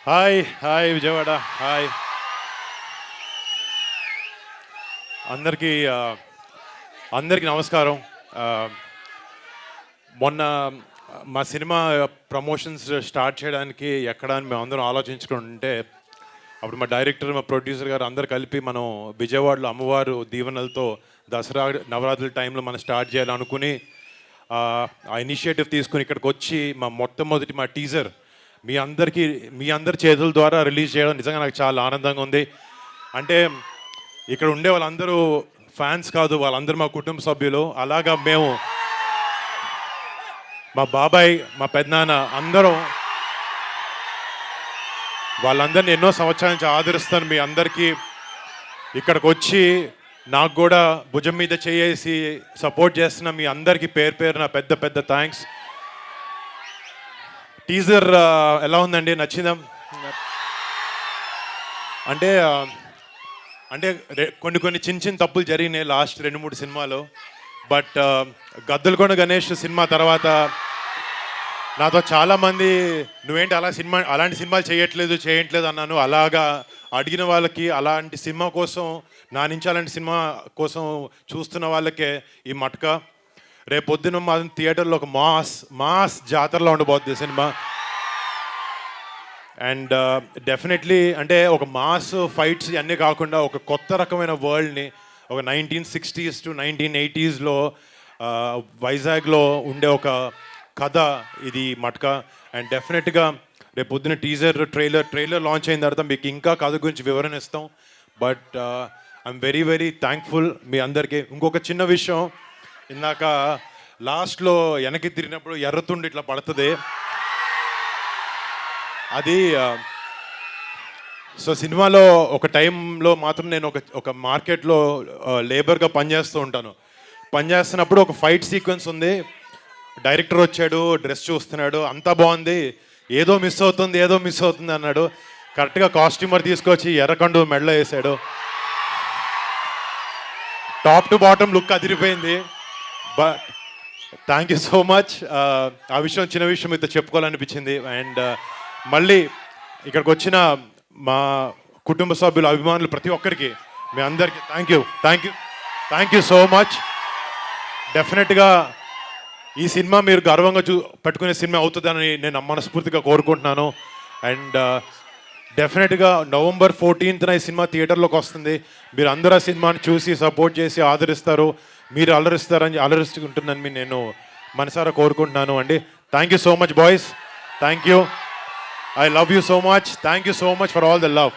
Hi hi Vijayawada hi అందరికీ అందరికీ నమస్కారం. ఆ, మొన్న మా సినిమా ప్రమోషన్స్ స్టార్ట్ చేయడానికి ఎక్కడ అని మేము అందరం ఆలోచించుకుంటుంటే అప్పుడు మా డైరెక్టర్ మా ప్రొడ్యూసర్ గారు అందరు కలిపి మనం విజయవాడలో అమ్మవారు దీవెనలతో దసరా నవరాత్రుల టైంలో మనం స్టార్ట్ చేయాలనుకుని ఆ ఇనిషియేటివ్ తీసుకుని ఇక్కడికి వచ్చి మొట్టమొదటి మా టీజర్ మీ అందరి చేతుల ద్వారా రిలీజ్ చేయడం నిజంగా నాకు చాలా ఆనందంగా ఉంది. అంటే ఇక్కడ ఉండే వాళ్ళందరూ ఫ్యాన్స్ కాదు, వాళ్ళందరూ మా కుటుంబ సభ్యులు. అలాగా మేము మా బాబాయ్ మా పెద్దనాన్న అందరం వాళ్ళందరినీ ఎన్నో సంవత్సరాల నుంచి ఆదరిస్తాను. మీ అందరికీ ఇక్కడికి వచ్చి నాకు కూడా భుజం మీద చేసి సపోర్ట్ చేస్తున్న మీ అందరికీ పేరు పేరున పెద్ద పెద్ద థ్యాంక్స్. టీజర్ ఎలా ఉందండి, నచ్చిందా? అంటే అంటే కొన్ని చిన్న తప్పులు జరిగినాయి లాస్ట్ 2-3 సినిమాలో. బట్ గద్దలకొండ గణేష్ సినిమా తర్వాత నాతో చాలామంది నువ్వేంటి అలాంటి సినిమాలు చేయట్లేదు అన్నాను. అలాగా అడిగిన వాళ్ళకి, అలాంటి సినిమా కోసం నా నుంచి అలాంటి సినిమా కోసం చూస్తున్న వాళ్ళకే ఈ మట్కా. రేపొద్దున మా థియేటర్లో ఒక మాస్ జాతరలో ఉండబోతుంది సినిమా. అండ్ డెఫినెట్లీ అంటే ఒక మాస్ ఫైట్స్ ఇవన్నీ కాకుండా ఒక కొత్త రకమైన వరల్డ్ని, ఒక 1960s to 1980s వైజాగ్లో ఉండే ఒక కథ ఇది మట్కా. అండ్ డెఫినెట్గా రేపు పొద్దున ట్రైలర్ లాంచ్ అయిన తర్వాత మీకు ఇంకా కథ గురించి వివరణ ఇస్తాం. But I'm very very thankful మీ అందరికీ. ఇంకొక చిన్న విషయం, ఇందాక లాస్ట్లో వెనక్కి తిరిగినప్పుడు ఎర్రతుండి ఇట్లా పడుతుంది. అది సో సినిమాలో ఒక టైంలో మాత్రం నేను ఒక మార్కెట్లో లేబర్గా పనిచేస్తున్నప్పుడు ఒక ఫైట్ సీక్వెన్స్ ఉంది. డైరెక్టర్ వచ్చాడు, డ్రెస్ చూస్తున్నాడు, అంతా బాగుంది, ఏదో మిస్ అవుతుంది అన్నాడు. కరెక్ట్గా కాస్ట్యూమర్ తీసుకొచ్చి ఎర్రకండు మెడలో వేసాడు. టాప్ టు బాటమ్ లుక్ అదిరిపోయింది. But thank you so much. ఆ విషయం చిన్న విషయం మీతో చెప్పుకోవాలనిపించింది. అండ్ మళ్ళీ ఇక్కడికి వచ్చిన మా కుటుంబ సభ్యులు, అభిమానులు ప్రతి ఒక్కరికి మీ అందరికీ థ్యాంక్ యూ సో మచ్. డెఫినెట్గా ఈ సినిమా మీరు గర్వంగా పెట్టుకునే సినిమా అవుతుందని నేను మనస్ఫూర్తిగా కోరుకుంటున్నాను. అండ్ డెఫినెట్గా November 14th ఈ సినిమా థియేటర్లోకి వస్తుంది. మీరు అందరూ ఆ సినిమాని చూసి సపోర్ట్ చేసి ఆదరిస్తారు, మీరు అలరిస్తుంటుందని నేను మనసారా కోరుకుంటున్నాను అండి. Thank you so much boys. Thank you. I love you so much. Thank you so much for all the love.